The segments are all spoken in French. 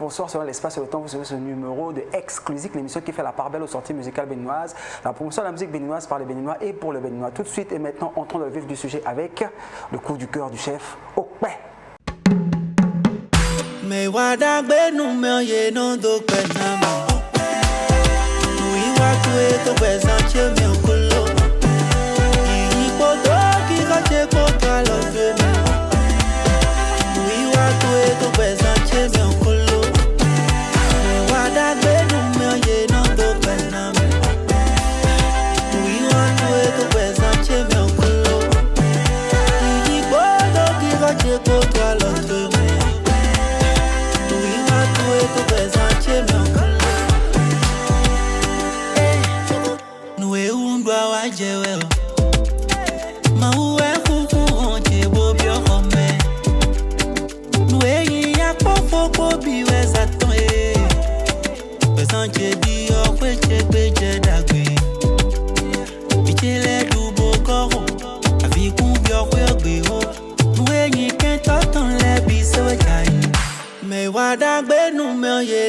bonsoir sur l'espace et le temps. Vous savez ce numéro de Exclusive, l'émission qui fait la part belle aux sorties musicales béninoises, la promotion de la musique béninoise par les Béninois et pour le Béninois. Tout de suite et maintenant, entrons dans le vif du sujet avec le coup du cœur du chef Okpe. Me wadagbe nume ye no do penama. Oui wa tué to bezanche me okolo. Yi poto ki kache poto lo fe me. Oui wa tué to bezanche me okolo. Me wadagbe nume ye no do penama. Oui wa tué to bezanche me okolo. Yi poto ki kache poto lo fe me.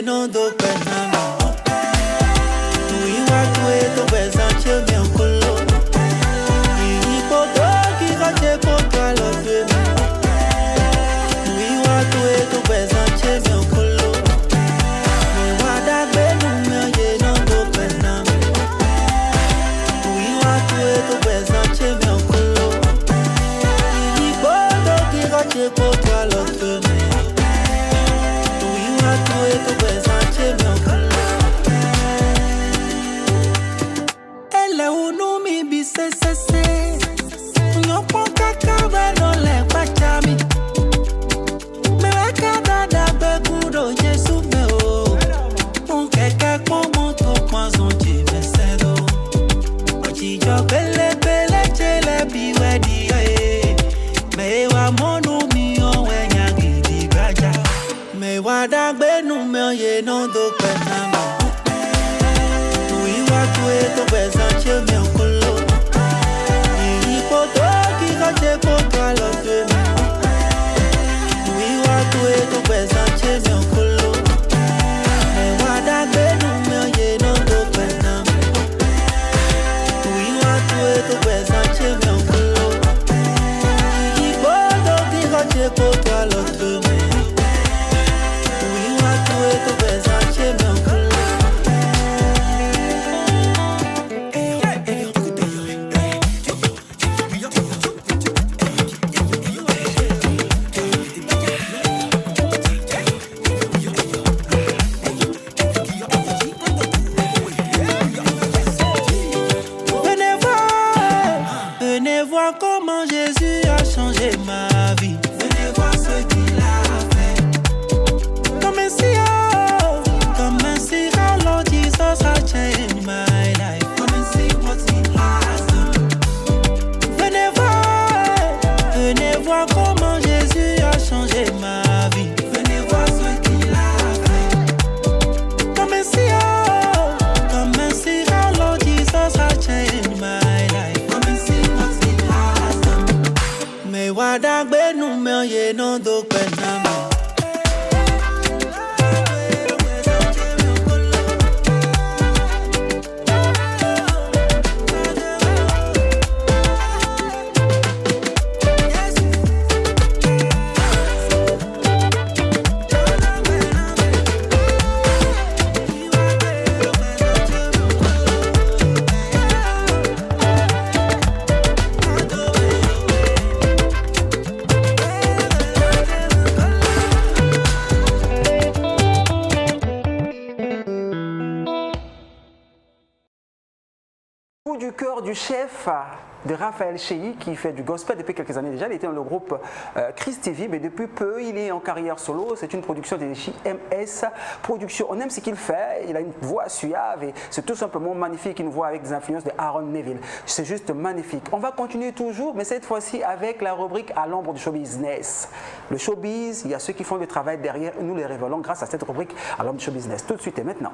No do penama. We want to eat the best and chill me on colo. We poto ki kache poto lo fe me. We want to eat the best and chill me on colo. We want that benu me ye no do penama. We want to eat the best and chill me on colo. We poto ki kache poto lo fe me. No do penama. We want to eat the best and chill me on colo. Yi poto ki kache poto lo fe me. We want to eat the best and chill me on colo. Me wada benu me ye no do penama. We want to eat the best and chill me on colo. Yi poto ki kache poto lo fe me. Comment Jésus a changé ma vie. Venez voir ce qu'il a fait. Comme un sirop, Lord Jesus has changed my life. Come and see what he has done. Venez voir comment Jésus a changé ma vie. Venez voir ce qu'il a fait. Comme un sirop, Lord Jesus has changed my life. Me wadagbe nume ye no do penama. Du cœur du chef de Raphaël Cheyi qui fait du gospel depuis quelques années déjà. Il était dans le groupe Chris TV, mais depuis peu il est en carrière solo. C'est une production de JMS Production. On aime ce qu'il fait, il a une voix suave et c'est tout simplement magnifique, une voix avec des influences de Aaron Neville. C'est juste magnifique. On va continuer toujours, mais cette fois-ci avec la rubrique à l'ombre du show business. Le showbiz, il y a ceux qui font le travail derrière, nous les révélons grâce à cette rubrique à l'ombre du show business. Tout de suite et maintenant.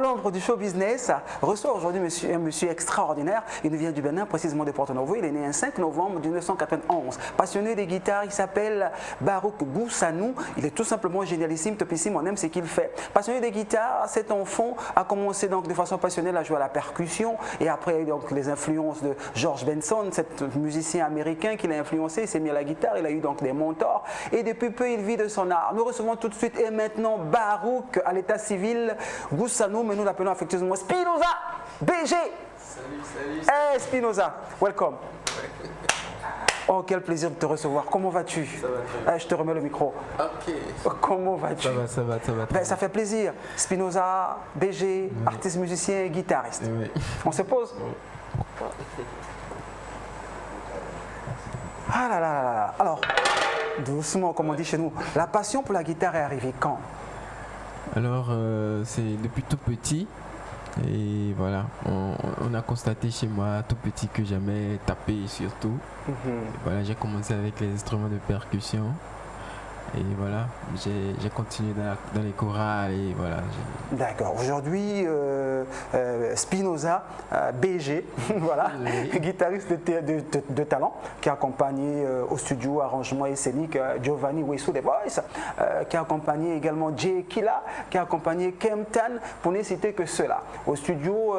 l'ombre du show business, reçoit aujourd'hui un monsieur extraordinaire. Il nous vient du Bénin, précisément de Porto Novo. Il est né un 5 novembre 1991. Passionné des guitares, il s'appelle Barouk Goussanou. Il est tout simplement génialissime, topissime, on aime ce qu'il fait. Passionné des guitares, cet enfant a commencé donc de façon passionnelle à jouer à la percussion. Et après, donc, les influences de George Benson, cet musicien américain qui l'a influencé, il s'est mis à la guitare, il a eu donc des mentors. Et depuis peu, il vit de son art. Nous recevons tout de suite et maintenant Barouk à l'état civil Goussanou, mais nous l'appelons affectueusement Spinoza BG. Salut. Hey Spinoza, welcome. Oh, quel plaisir de te recevoir. Comment vas-tu? Ça va très bien. Je te remets le micro. Ok. Comment vas-tu? Ça va. Ben, ça fait plaisir. Spinoza, BG, artiste, musicien, guitariste. Oui. On se pose? Ah là là là là. Alors, doucement, comme on dit chez nous, la passion pour la guitare est arrivée quand? Alors, c'est depuis tout petit. Et voilà, on a constaté chez moi tout petit que j'aimais taper surtout. Voilà, j'ai commencé avec les instruments de percussion. Et voilà, j'ai continué dans les chorales et voilà. D'accord. Aujourd'hui, Spinoza, BG, voilà, Oui. guitariste de talent, qui a accompagné au studio arrangement et scénique Giovanni Wesu des Boys, qui a accompagné également Jay Killa, qui a accompagné Kempton, pour ne citer que cela. Au studio,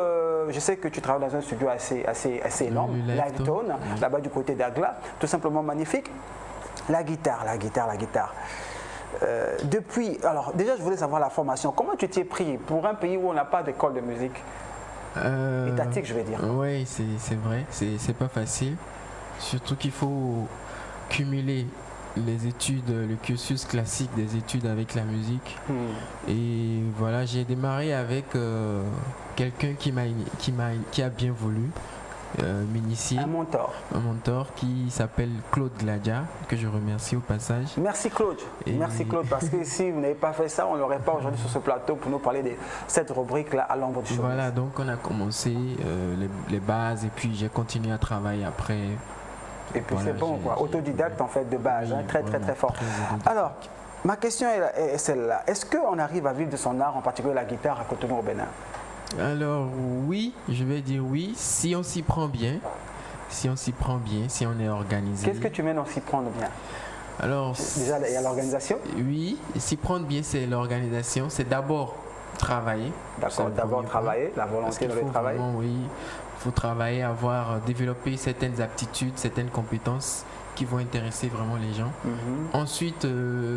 je sais que tu travailles dans un studio assez énorme, Le Live Tone, là-bas du côté d'Agla, tout simplement magnifique. La guitare. Depuis, alors déjà je voulais savoir la formation. Comment tu t'y es pris pour un pays où on n'a pas d'école de musique étatique, je vais dire? Oui, c'est vrai, c'est pas facile. Surtout qu'il faut cumuler les études, le cursus classique des études avec la musique. Et voilà, j'ai démarré avec quelqu'un qui a bien voulu m'initier. Un mentor. Qui s'appelle Claude Gladia, que je remercie au passage. Merci Claude. Et- Merci Claude, parce que si vous n'avez pas fait ça, on n'aurait pas aujourd'hui sur ce plateau pour nous parler de cette rubrique-là à l'ombre du show. Voilà, donc on a commencé les bases et puis j'ai continué à travailler après. Et puis Voilà, c'est bon, j'ai- quoi. Autodidacte en fait de base, Oui, hein, très vraiment, fort. très autodidacte. Alors, ma question est celle-là. Est-ce qu'on arrive à vivre de son art, en particulier la guitare, à Cotonou au Bénin? Alors oui, je vais dire oui, si on s'y prend bien, si on est organisé. Qu'est-ce que tu mènes en s'y prendre bien? Alors, Déjà, il y a l'organisation. oui, s'y prendre bien, c'est l'organisation, c'est d'abord travailler. C'est D'accord, le d'abord premier travailler, la Parce volonté qu'il de faut le travail. vraiment, oui, il faut travailler, développer certaines aptitudes, certaines compétences qui vont intéresser vraiment les gens. Ensuite,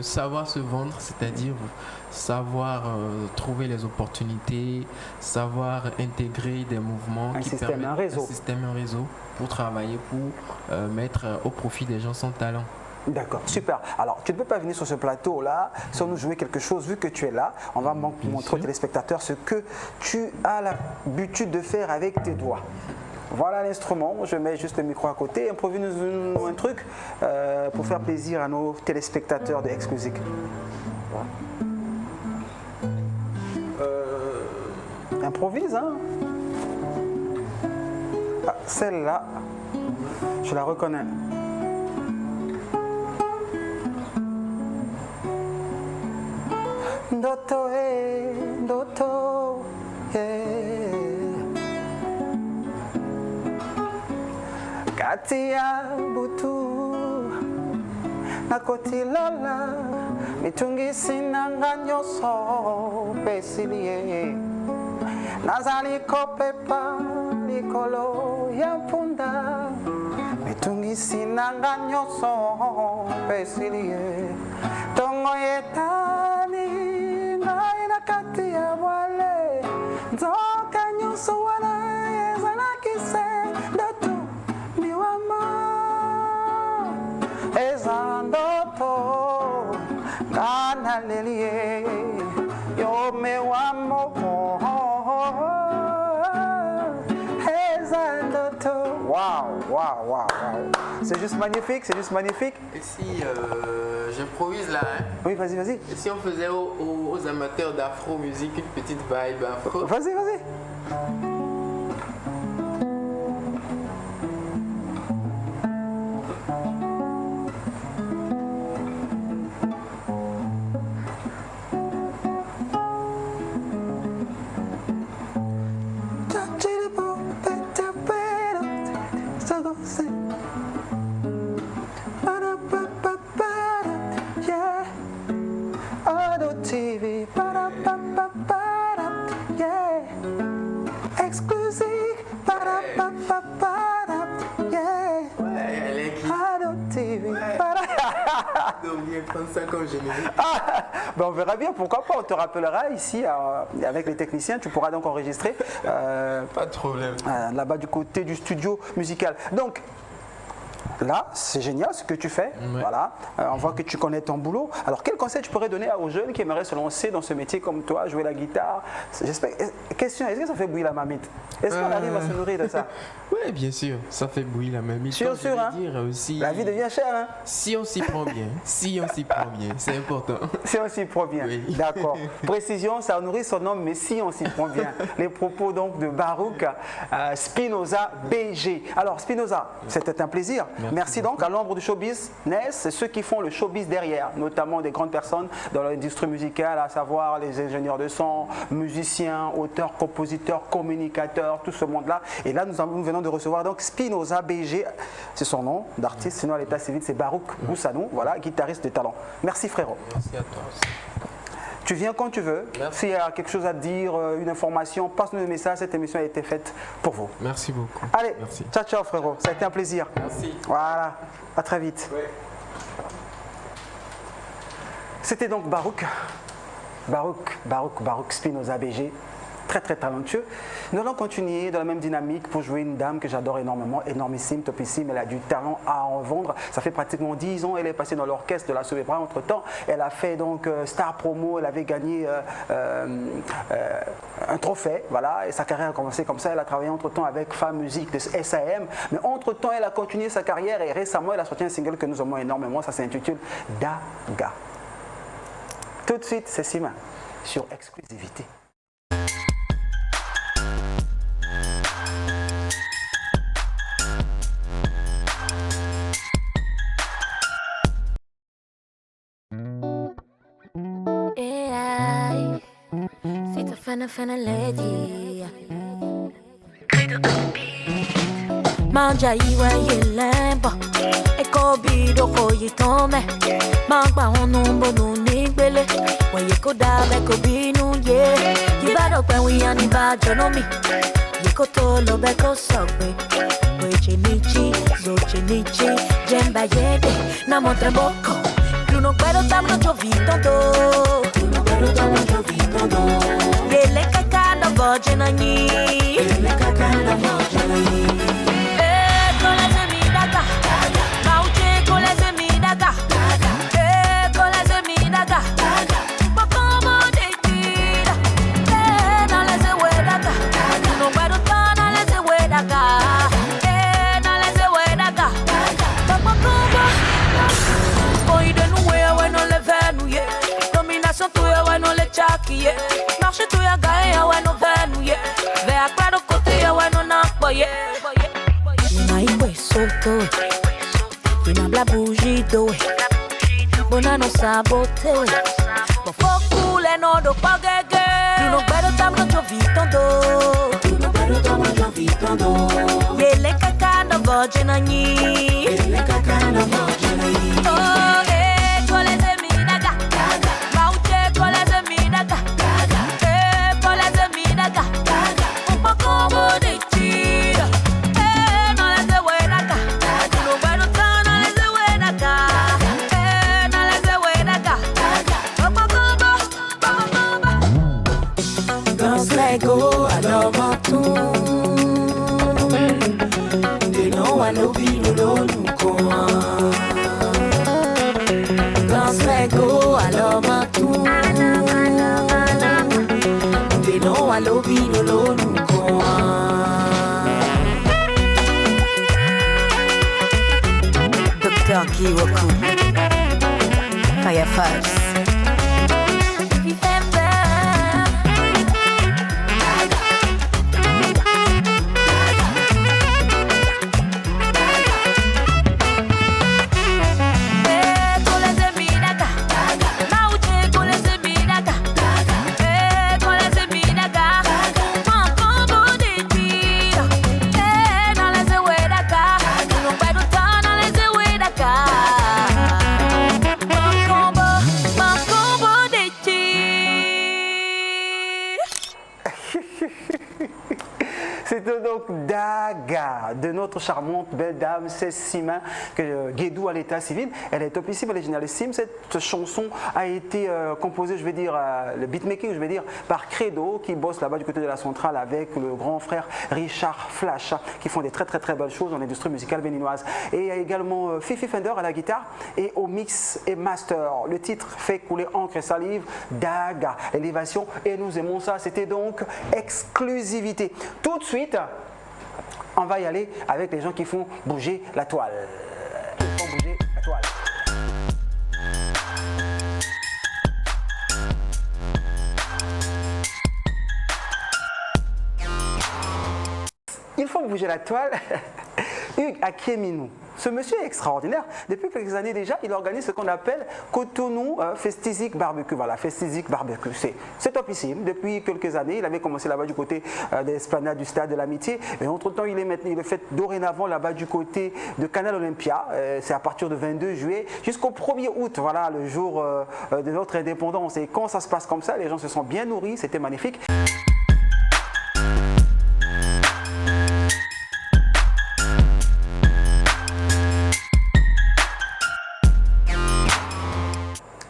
savoir se vendre, c'est-à-dire savoir trouver les opportunités, savoir intégrer des mouvements Un qui système, permettent un réseau. un système, un réseau pour travailler, pour mettre au profit des gens son talent. D'accord, super. Alors, tu ne peux pas venir sur ce plateau-là sans nous jouer quelque chose, vu que tu es là. On va montrer aux sûr. téléspectateurs ce que tu as l'habitude de faire avec tes doigts. Voilà l'instrument, je mets juste le micro à côté. Improvise-nous un truc pour faire plaisir à nos téléspectateurs de Exclusive. Improvise, hein? Ah, celle-là, je la reconnais. Ndoto, ndoto, kati ya butu nakotilola mitungisi nanga nyonso pesilie nazali kopepa likolo ya mpunda mitungisi nanga nyonso pesilie tongo yetani ngai na kati ya bwale nzoka nyonso wana ezalaki se ndoto miwama eza ndoto ngana lelie yo mewamo eza ndoto. Waouh. C'est juste magnifique, c'est juste magnifique. Et si j'improvise là, hein? Oui, vas-y. Et si on faisait aux amateurs d'afro-musique une petite vibe afro? Vas-y. Donc, bien prendre ça comme générique. Ben, on verra bien, pourquoi pas, on te rappellera ici avec les techniciens, tu pourras donc enregistrer Pas de problème. là-bas du côté du studio musical. Donc, là, c'est génial ce que tu fais. Ouais. Voilà. On voit que tu connais ton boulot. Alors, quel conseil tu pourrais donner aux jeunes qui aimeraient se lancer dans ce métier comme toi, jouer la guitare? J'espère. Question, est-ce que ça fait bouillir la mamite? Est-ce qu'on arrive à se nourrir de ça? Oui, bien sûr, ça fait bouillir la même Sûr, Comme je sûr, vais hein. dire aussi, La vie devient chère, hein? si on s'y prend bien, c'est important. Si on s'y prend bien. Oui. D'accord. Précision, ça nourrit son homme, mais si on s'y prend bien. Les propos donc de Barouk Spinoza BG. Alors, Spinoza, c'était un plaisir. Merci donc à l'ombre du showbiz. Ness, c'est ceux qui font le showbiz derrière, notamment des grandes personnes dans l'industrie musicale, à savoir les ingénieurs de son, musiciens, auteurs, compositeurs, communicateurs, tout ce monde-là. Et là, nous venons de recevoir donc Spinoza BG, c'est son nom d'artiste, sinon à l'état civil, c'est Barouk Boussanou, voilà, guitariste de talent. Merci frérot. Merci à toi aussi. Tu viens quand tu veux. Merci. S'il y a quelque chose à dire, une information, passe-nous le message. Cette émission a été faite pour vous. Merci beaucoup. Allez, Merci. ciao, ciao frérot. Ça a été un plaisir. Merci. Voilà, à très vite. Ouais. C'était donc Barouk Spinoza BG. Très très talentueux. Nous allons continuer dans la même dynamique pour jouer une dame que j'adore énormément, énormissime, topissime. Elle a du talent à en vendre. Ça fait pratiquement 10 ans. Elle est passée dans l'orchestre de la Sobebra. Entre temps, elle a fait donc Star Promo. Elle avait gagné un trophée. Voilà. Et sa carrière a commencé comme ça. Elle a travaillé entre temps avec Femme Musique de SAM. Mais entre temps, elle a continué sa carrière et récemment, elle a sorti un single que nous aimons énormément. Ça s'intitule Daga. Tout de suite, c'est Sima sur Exclusivité. Finna lady. Manja iwe yelemba Eko bido ko yitome Magba onumbo no nigbele Weye ko dabe ko binu ye Yibado pe wiyani ba jonomi Yeko to lo be ko sogbe Weche nichi, zoche nichi Jemba yede, na montre boko Luno pero tamno jovitondo Luno pero tamno jovitondo Ele kakana vojena ni Ele kakana vojena ni Con la seminaga Mauche con la seminaga Con la seminaga Un po' como de tira No le se huedaga No puedo estar, no le se huedaga No le se huedaga Poco como Hoy de nuevo, bueno le venu, yeah Dominación tuya, bueno le chaki, yeah Marche tuya, gae, bueno venu, yeah Vea claro cotia, bueno nakbo, yeah Naiwe soto, inabla bujido, bona no sabote, bofokule no do pagege. You know better than no jovitondo. You know better than no jovitondo. Yele kakana virgin ani. Yele kakana virgin ani. Oh, kole se minaga, mauche kole se minaga, kole se minaga, un poco bonita. Go, I love my tune. They know I know people don't go on. Dance like go, I love my tune. They know I know people don't go on. Dr. Kiwaku, Fire First. Daga de notre charmante belle dame Cécile Guédou à l'état civil. Elle est topissime, elle est génialissime. Cette chanson a été composée, je vais dire, le beatmaking, je vais dire, par Credo qui bosse là-bas du côté de la centrale avec le grand frère Richard Flash qui font des très belles choses dans l'industrie musicale béninoise. Et il y a également Fifi Fender à la guitare et au mix et master. Le titre fait couler encre et salive, Daga, élévation, et nous aimons ça. C'était donc exclusivité. Tout de suite, on va y aller avec les gens qui font bouger la toile. Ils font bouger la toile. Il faut bouger la toile. Hugues Akieminou. Ce monsieur est extraordinaire. Depuis quelques années déjà, il organise ce qu'on appelle Cotonou Festizik Barbecue. Voilà, Festizik Barbecue. C'est topissime. Depuis quelques années, il avait commencé là-bas du côté des esplanades du Stade de l'Amitié. Et entre-temps, il est fait dorénavant là-bas du côté de Canal Olympia. C'est à partir du 22 juillet jusqu'au 1er août. Voilà, le jour de notre indépendance. Et quand ça se passe comme ça, les gens se sont bien nourris. C'était magnifique.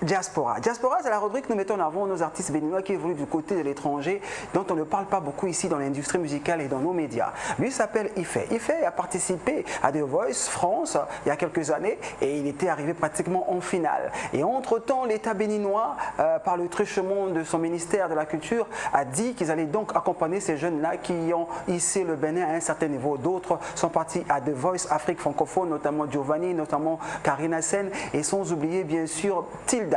Diaspora. Diaspora, c'est la rubrique que nous mettons en avant nos artistes béninois qui évoluent du côté de l'étranger, dont on ne parle pas beaucoup ici dans l'industrie musicale et dans nos médias. Lui s'appelle Ife. Ife a participé à The Voice France il y a quelques années et il était arrivé pratiquement en finale. Et entre-temps, l'État béninois, par le truchement de son ministère de la Culture, a dit qu'ils allaient donc accompagner ces jeunes-là qui ont hissé le Bénin à un certain niveau. D'autres sont partis à The Voice Afrique francophone, notamment Giovanni, notamment Karina Sen, et sans oublier bien sûr Tilda,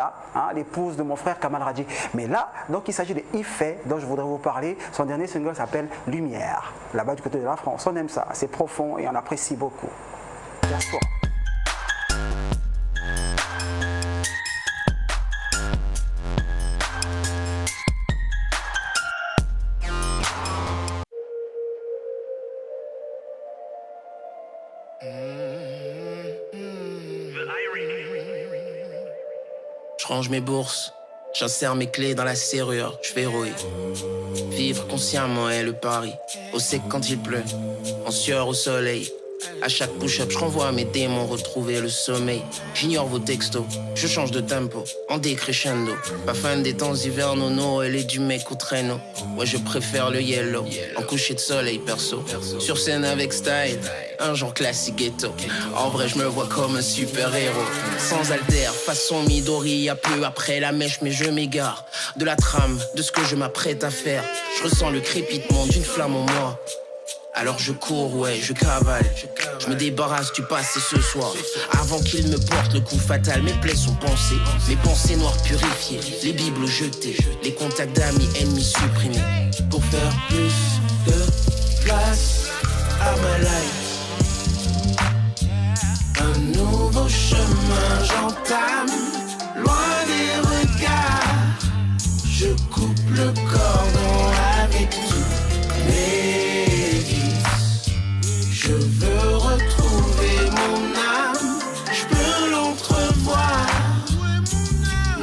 l'épouse de mon frère Kamal Radji. Mais là, donc il s'agit de Ife, dont je voudrais vous parler. Son dernier single s'appelle Lumière. Là-bas du côté de la France, on aime ça. C'est profond et on apprécie beaucoup. Diaspora. Je range mes bourses, j'insère mes clés dans la serrure, je verrouille. Vivre consciemment est le pari, au sec quand il pleut, en sueur au soleil. À chaque push-up, je renvoie mes démons retrouver le sommeil. J'ignore vos textos, je change de tempo, en décrescendo. Pas fan des temps hivernaux, Noël et du mec au traîneau. Ouais, je préfère le yellow, en coucher de soleil perso. Sur scène avec style, un genre classique ghetto. En vrai, je me vois comme un super-héros. Sans alter, façon Midori, à peu après la mèche, mais je m'égare. De la trame, de ce que je m'apprête à faire. Je ressens le crépitement d'une flamme en moi. Alors je cours, ouais, je cavale. Je me débarrasse du passé ce soir. Avant qu'il me porte le coup fatal, mes plaies sont pensées. Mes pensées noires purifiées, les bibles jetées. Les contacts d'amis, ennemis supprimés. Pour faire plus de place à ma life. Un nouveau chemin j'entame, loin des regards. Je coupe le cordon avec tous mes vices. Je veux retrouver mon âme, je peux l'entrevoir.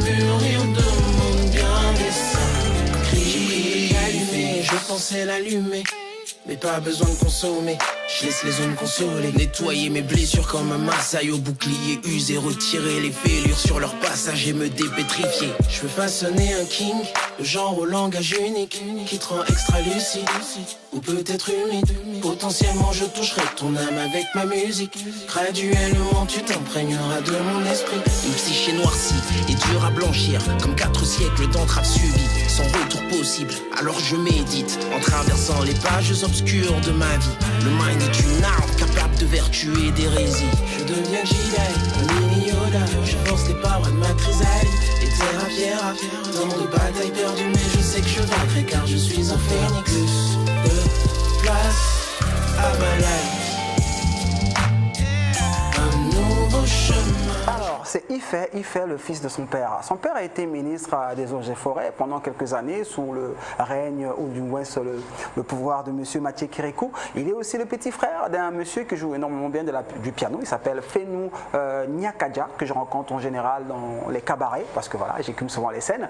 Mûrir de mon bien dessein. Cri allumé, je pensais l'allumer. Mais pas besoin de consommer, je laisse les zones consoler. Nettoyer mes blessures comme un massaille au bouclier usé. Retirer les fêlures sur leur passage et me dépétrifier. Je veux façonner un king, le genre au langage unique, qui te rend extra lucide, ou peut-être humide. Potentiellement je toucherai ton âme avec ma musique. Graduellement tu t'imprégneras de mon esprit. Une psyché noircie et dure à blanchir, comme 4 siècles d'entraves subies, sans retour possible. Alors je médite, en traversant les pages obscures de ma vie. Le mind est une arme capable de vertu et d'hérésie. Je deviens Jedi, un mini Yoda. Je force les parois de ma chrysalide, et terre à pierre, tant de batailles perdues, mais je sais que je vaincrai car je suis un phénix. Plus de place à ma life. Un nouveau chemin. Alors, c'est Ife, le fils de son père. Son père a été ministre des Eaux et Forêts pendant quelques années sous le règne, ou du moins sous le pouvoir de M. Mathieu Kirikou. Il est aussi le petit frère d'un monsieur qui joue énormément bien du piano. Il s'appelle Fenou Nyakadja, que je rencontre en général dans les cabarets, parce que voilà, j'écume souvent les scènes.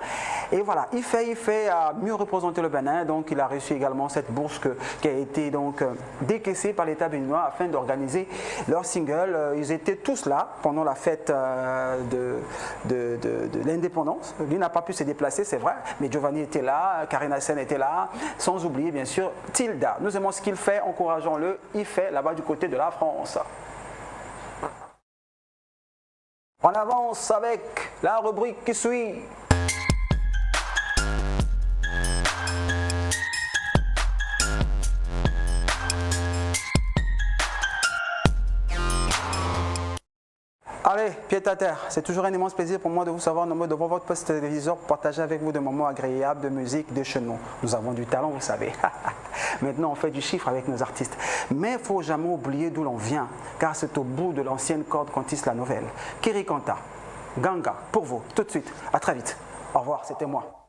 Et voilà, Ife a mieux représenté le Bénin, donc il a reçu également cette bourse qui a été donc décaissée par l'État béninois afin d'organiser leur single. Ils étaient tous là pendant la fête de l'indépendance. Lui n'a pas pu se déplacer, c'est vrai, mais Giovanni était là, Karina Sen était là, sans oublier bien sûr Tilda. Nous aimons ce qu'il fait, encourageons-le. Il fait là-bas du côté de la France. On avance avec la rubrique qui suit. Allez, pied à terre, c'est toujours un immense plaisir pour moi de vous savoir nombreux devant votre poste téléviseur pour partager avec vous des moments agréables de musique, de chez nous. Nous avons du talent, vous savez. Maintenant, on fait du chiffre avec nos artistes. Mais il ne faut jamais oublier d'où l'on vient, car c'est au bout de l'ancienne corde qu'on tisse la nouvelle. Kiri Kanta, Ganga, pour vous, tout de suite. À très vite. Au revoir, c'était moi.